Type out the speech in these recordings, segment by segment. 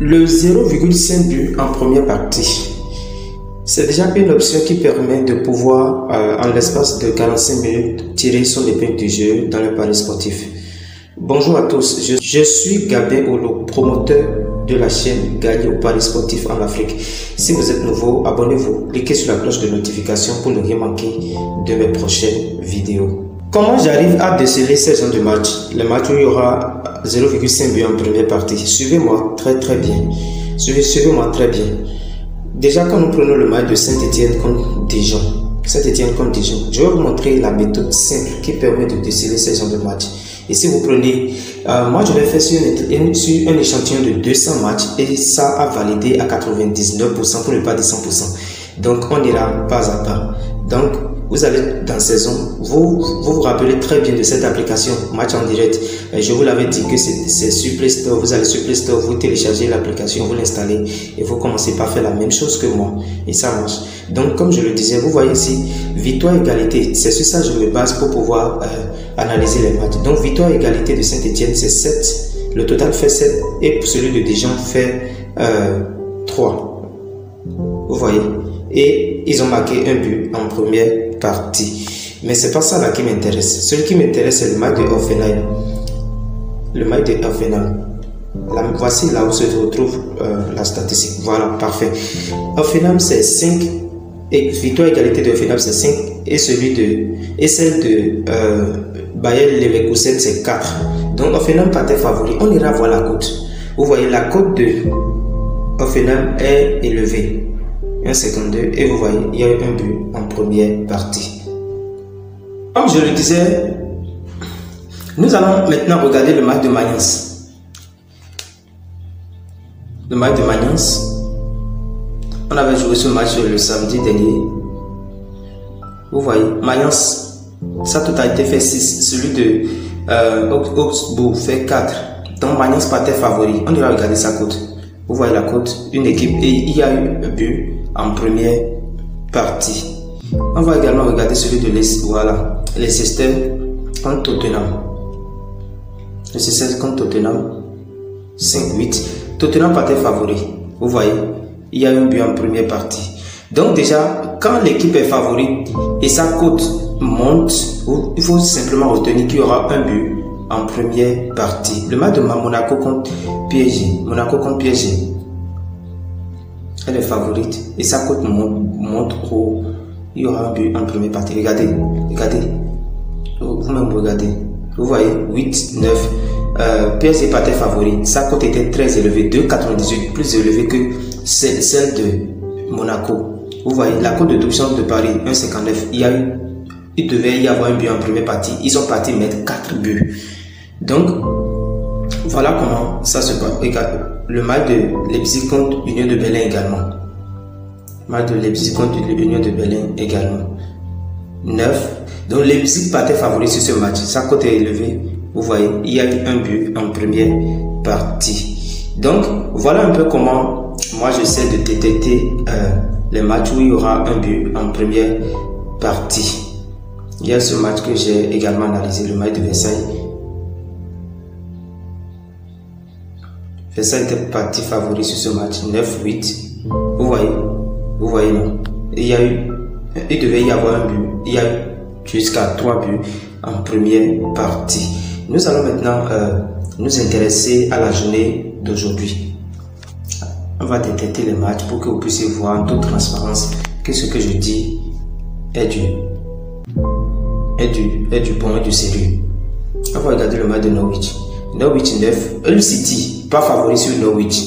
Le 0,5 but en première partie, c'est déjà une option qui permet de pouvoir, en l'espace de 45 minutes, tirer son épingle du jeu dans le pari sportif. Bonjour à tous, je suis Gabé Olo, promoteur de la chaîne Gagner au Paris sportif en Afrique. Si vous êtes nouveau, abonnez-vous, cliquez sur la cloche de notification pour ne rien manquer de mes prochaines vidéos. Comment j'arrive à déceler ces genres de match? Le match où il y aura 0,5 but en première partie. Suivez-moi très bien. Suivez-moi très bien. Déjà, quand nous prenons le match de Saint-Étienne contre Dijon, je vais vous montrer la méthode simple qui permet de déceler ces genres de match. Et si vous prenez, moi je l'ai fait sur un échantillon de 200 matchs et ça a validé à 99% pour ne pas dire 100%. Donc on ira pas à pas. Donc vous allez dans saison, vous rappelez très bien de cette application Match en direct. Je vous l'avais dit que c'est sur Play Store. Vous allez sur Play Store, vous téléchargez l'application, vous l'installez et vous commencez par faire la même chose que moi. Et ça marche. Donc comme je le disais, vous voyez ici, victoire-égalité. C'est sur ça que je me base pour pouvoir analyser les matchs. Donc victoire égalité de Saint-Étienne, c'est 7. Le total fait 7 et celui de Dijon fait 3. Vous voyez. Et ils ont marqué un but en première partie. Mais c'est pas ça là qui m'intéresse. Ce qui m'intéresse, c'est le match de Hoffenheim. Le match de Hoffenheim. Voici là où se retrouve la statistique. Voilà, parfait. Hoffenheim, c'est 5. Et victoire égalité de Hoffenheim, c'est 5. Et celle de Bayer Leverkusen, c'est 4. Donc Hoffenheim partait favori. On ira voir la cote. Vous voyez, la cote de Hoffenheim est élevée. 1,52 et vous voyez, il y a eu un but en première partie. Comme je le disais, nous allons maintenant regarder le match de Mayence. Le match de Mayence, on avait joué ce match le samedi dernier. Vous voyez, Mayence, sa totalité fait 6. Celui de Augsbourg fait 4. Donc Mayence partait favori. On ira regarder sa cote. Vous voyez la cote, une équipe, et il y a eu un but en première partie. On va également regarder celui de Leicester contre Tottenham. Leicester contre Tottenham, 5-8. Tottenham partait favori. Vous voyez, il y a eu un but en première partie. Donc déjà, quand l'équipe est favorite et sa cote monte, il faut simplement retenir qu'il y aura un but en première partie. Le match de Monaco contre PSG. Monaco contre PSG. Elle est favorite et sa cote monte haut. Il y aura un but en première partie. Regardez. Vous-même regardez. Vous voyez, 8, 9. PSG partait favori. Sa cote était très élevée, 2,98, plus élevée que celle de Monaco. Vous voyez, la cote de d'option de Paris, 1,59. Il devait y avoir un but en première partie. Ils ont parti mettre 4 buts. Donc, voilà comment ça se passe. Regardez. Le match de Leipzig contre Union de Berlin également. Match de Leipzig contre Union de Berlin également. 9. Donc Leipzig partait favori sur ce match. Sa cote est élevée. Vous voyez, il y a eu un but en première partie. Donc voilà un peu comment moi j'essaie de détecter les matchs où il y aura un but en première partie. Il y a ce match que j'ai également analysé, le match de Versailles. Versailles était parti favori sur ce match, 9-8. Vous voyez non. Il devait y avoir un but. Il y a eu jusqu'à 3 buts en première partie. Nous allons maintenant nous intéresser à la journée d'aujourd'hui. On va détecter les matchs pour que vous puissiez voir en toute transparence que ce que je dis est du bon et du sérieux. On va regarder le match de Norwich. Norwich 9, Hull City, pas favori sur Norwich.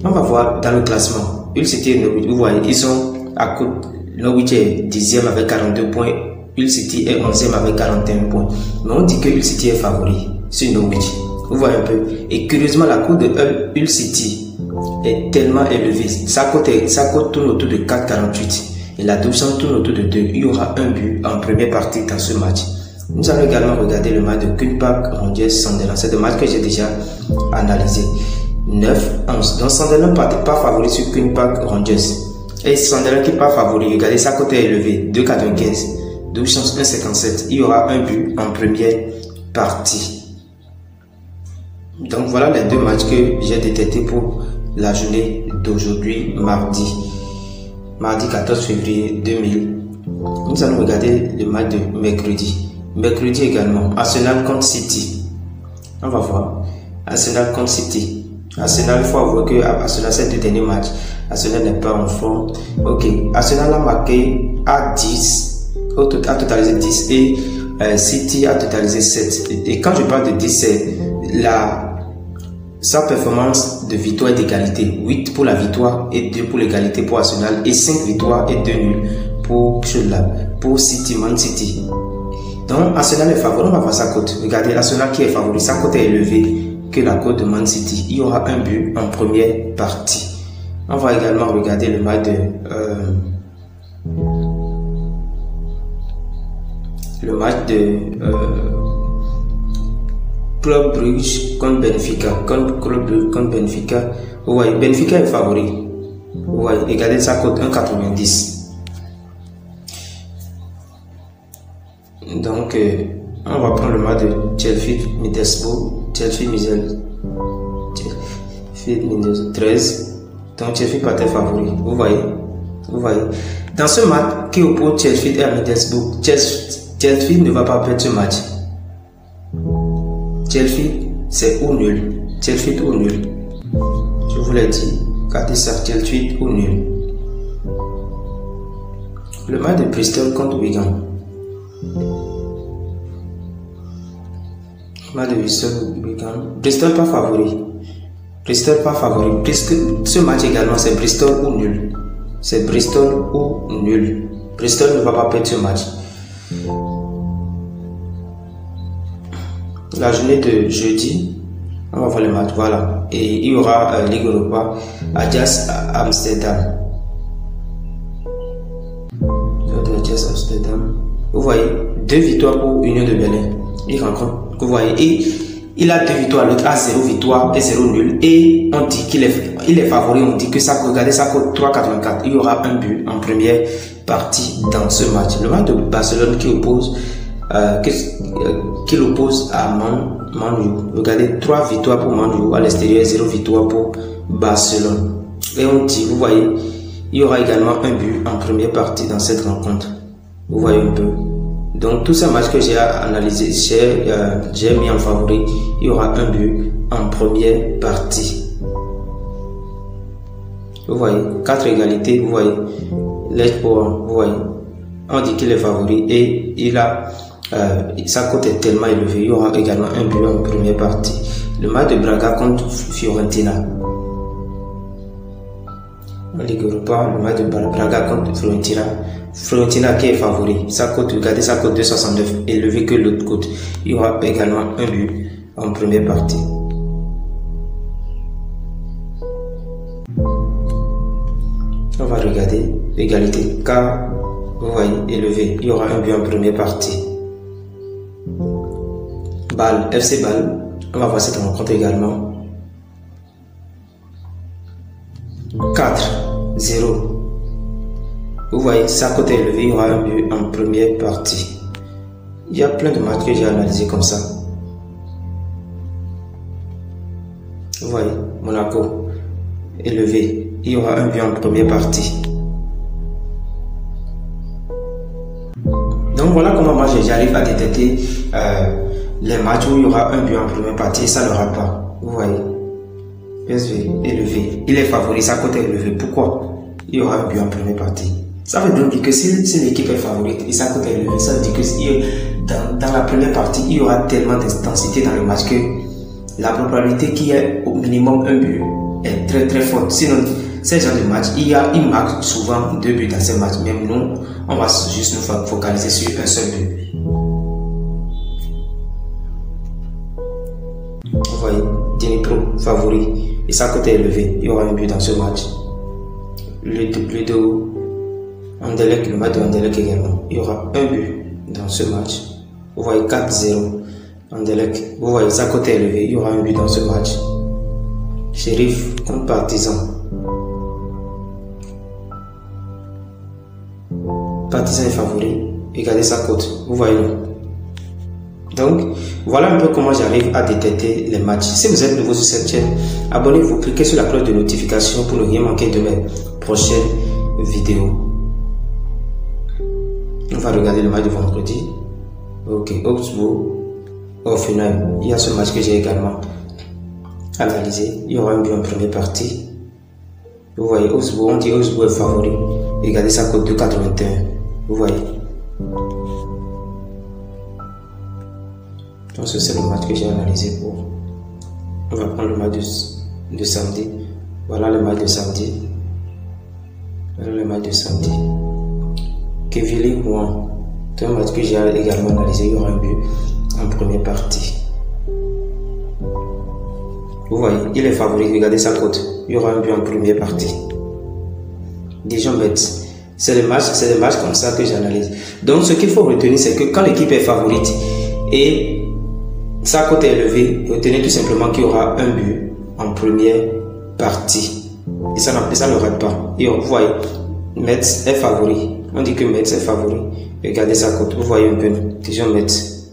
On va voir dans le classement. Hull City et Norwich, vous voyez, ils sont à côté. Norwich est 10e avec 42 points. Hull City est 11e avec 41 points. Mais on dit que Hull City est favori sur Norwich. Vous voyez un peu. Et curieusement, la cote de Hull City est tellement élevée. Sa cote tourne autour de 4,48. Et la deuxième tourne autour de 2. Il y aura un but en première partie dans ce match. Nous allons également regarder le match de Queen's Park Rangers Sunderland. C'est un match que j'ai déjà analysé. 9-11. Donc Sunderland n'est pas favori sur Queen's Park Rangers. Et Sunderland qui n'est pas favori, regardez, sa cote est élevée, 2,95. 12 chances 1,57. Il y aura un but en première partie. Donc voilà les deux matchs que j'ai détectés pour la journée d'aujourd'hui, mardi 14 février 2000. Nous allons regarder le match de mercredi. Mercredi également, Arsenal contre City. On va voir. Arsenal contre City. Arsenal, il faut avouer que Arsenal, ces deux derniers matchs, Arsenal n'est pas en forme. Ok, Arsenal a marqué à 10, a totalisé 10 et City a totalisé 7. Et quand je parle de 10, c'est sa performance de victoire et d'égalité. 8 pour la victoire et 2 pour l'égalité pour Arsenal et 5 victoires et 2 nuls pour City, Man City. Donc Arsenal est favori, on va voir sa cote. Regardez, Arsenal qui est favori, sa cote est élevée que la cote de Man City. Il y aura un but en première partie. On va également regarder le match de Club Brugge contre Benfica. Club Brugge contre Benfica. Vous voyez, Benfica est favori. Vous voyez, regardez sa cote 1,90. Donc, on va prendre le match de Chelsea Middlesbrough. Chelsea 13. Donc, Chelsea pas très favori. Vous voyez. Dans ce match qui oppose Chelsea et Middlesbrough, Chelsea ne va pas perdre ce match. Chelsea, c'est ou nul. Chelsea ou nul. Je vous l'ai dit. Regardez ça, Chelsea ou nul. Le match de Bristol contre Wigan. Bristol pas favori. Ce match également c'est Bristol ou nul. Bristol ne va pas perdre ce match. La journée de jeudi, on va voir le match, voilà. Et il y aura Ligue Europa, Ajax Amsterdam. Vous voyez, 2 victoires pour Union de Berlin. Il rencontre, vous voyez, et il a 2 victoires, l'autre a 0 victoire et 0 nul. Et on dit qu'il est favori, on dit que ça, regardez, ça coûte 3,84. Il y aura un but en première partie dans ce match. Le match de Barcelone qui oppose à Man U. Regardez, 3 victoires pour Man U à l'extérieur, 0 victoire pour Barcelone. Et on dit, vous voyez, il y aura également un but en première partie dans cette rencontre. Vous voyez un peu. Donc tous ces matchs que j'ai analysés, j'ai mis en favori, il y aura un but en première partie. Vous voyez, 4 égalités, vous voyez, vous voyez, on dit qu'il est favori et il a, sa cote est tellement élevée, il y aura également un but en première partie. Le match de Braga contre Fiorentina. En Ligue Europa, le match de Braga contre Fiorentina. Fiorentina qui est favori, sa cote, regardez sa cote 2,69, élevée que l'autre cote. Il y aura également un but en première partie. On va regarder égalité, car vous voyez, élevé, il y aura un but en première partie. Bâle, FC Bâle, on va voir cette rencontre également. 4-0. Vous voyez, sa cote est élevée, il y aura un but en première partie. Il y a plein de matchs que j'ai analysés comme ça. Vous voyez, Monaco, élevé, il y aura un but en première partie. Donc voilà comment moi j'arrive à détecter les matchs où il y aura un but en première partie et ça ne l'aura pas. Vous voyez, PSV, élevé, il est favori, sa cote est élevée. Pourquoi? Il y aura un but en première partie. Ça veut donc dire que si l'équipe est favorite et sa cote est élevée, ça veut dire que dans la première partie, il y aura tellement d'intensité dans le match que la probabilité qu'il y ait au minimum un but est très très forte. Sinon, ces genres de matchs, ils marquent souvent 2 buts dans ces matchs. Même nous, on va juste nous focaliser sur un seul but. Vous voyez, Dnipro, favori, et sa cote est élevée. Il y aura un but dans ce match. Anderlecht, le match de Anderlecht également. Il y aura un but dans ce match. Vous voyez 4-0. Anderlecht, vous voyez sa cote est élevée. Il y aura un but dans ce match. Sheriff contre Partizan. Partizan est favori. Regardez sa cote. Vous voyez. Donc, voilà un peu comment j'arrive à détecter les matchs. Si vous êtes nouveau sur cette chaîne, abonnez-vous, cliquez sur la cloche de notification pour ne rien manquer de mes prochaines vidéos. On va regarder le match de vendredi. Ok, Augsbourg, Hoffenheim. Il y a ce match que j'ai également analysé. Il y aura un but en première partie. Vous voyez, Augsbourg, on dit Augsbourg est favori. Regardez sa cote de 2,81. Vous voyez. Donc, c'est le match que j'ai analysé pour. On va prendre le match de samedi. Voilà le match de samedi. Voilà le match de samedi. Quevilly-Rouen. C'est un match que j'ai également analysé. Il y aura un but en première partie. Vous voyez, il est favori. Regardez sa cote. Il y aura un but en première partie. Dijon-Metz. C'est des matchs comme ça que j'analyse. Donc, ce qu'il faut retenir, c'est que quand l'équipe est favorite et sa cote est élevée, retenez tout simplement qu'il y aura un but en première partie. Et ça ne rate pas. Et vous voyez, Metz est favori. On dit que Metz est favori. Regardez sa cote. Vous voyez un peu. Dijon-Metz.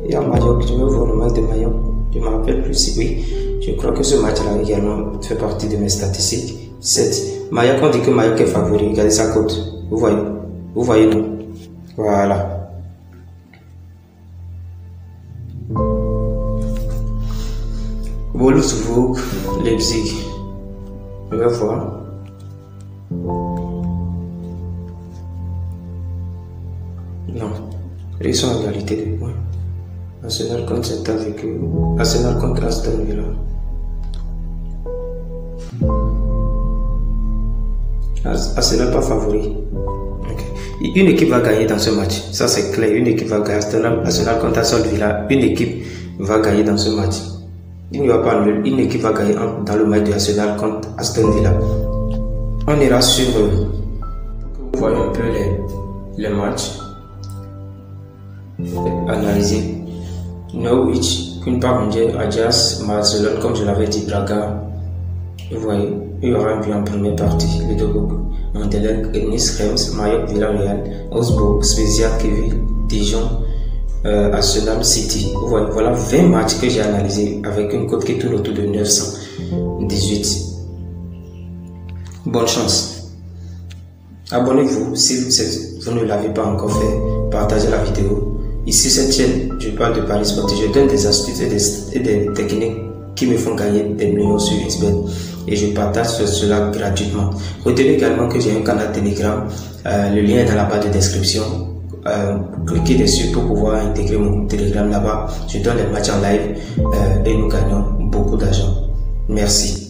Il y a Mayoc. Je vais voir le match de Mayoc. Je ne me rappelle plus si oui. Je crois que ce match-là également fait partie de mes statistiques. 7. Mayoc, on dit que Mayoc est favori. Regardez sa cote. Vous voyez. Vous voyez, non? Voilà. Wolfsburg, Leipzig. Je vais voir. Non. Ils sont en égalité de points. Arsenal contre Arsenal contre Aston Villa. Arsenal pas favori. Okay. Une équipe va gagner dans ce match. Ça c'est clair. Une équipe va gagner. Arsenal contre Aston Villa. Une équipe va gagner dans ce match. Il n'y aura pas nul. Une équipe va gagner dans le match de Arsenal contre Aston Villa. On ira sur pour que vous voyez un peu les matchs. Analyser. Norwich, Queen Park Rangers, Ajax, Barcelone, comme je l'avais dit, Braga. Vous voyez, il y aura un but en première partie. Ludovic, Anderlecht, Nice, Reims, Mayoc, Villarreal, Augsbourg, Spezia, Quevilly, Dijon, Arsenal, City. Vous voyez, voilà 20 matchs que j'ai analysés avec une cote qui tourne autour de 918. Bonne chance. Abonnez-vous si vous ne l'avez pas encore fait. Partagez la vidéo. Ici, cette chaîne, je parle de paris sportif. Je donne des astuces et des techniques qui me font gagner des millions sur XBet. Et je partage cela gratuitement. Retenez également que j'ai un canal Telegram. Le lien est dans la barre de description. Cliquez dessus pour pouvoir intégrer mon groupe Telegram là-bas. Je donne les matchs en live et nous gagnons beaucoup d'argent. Merci.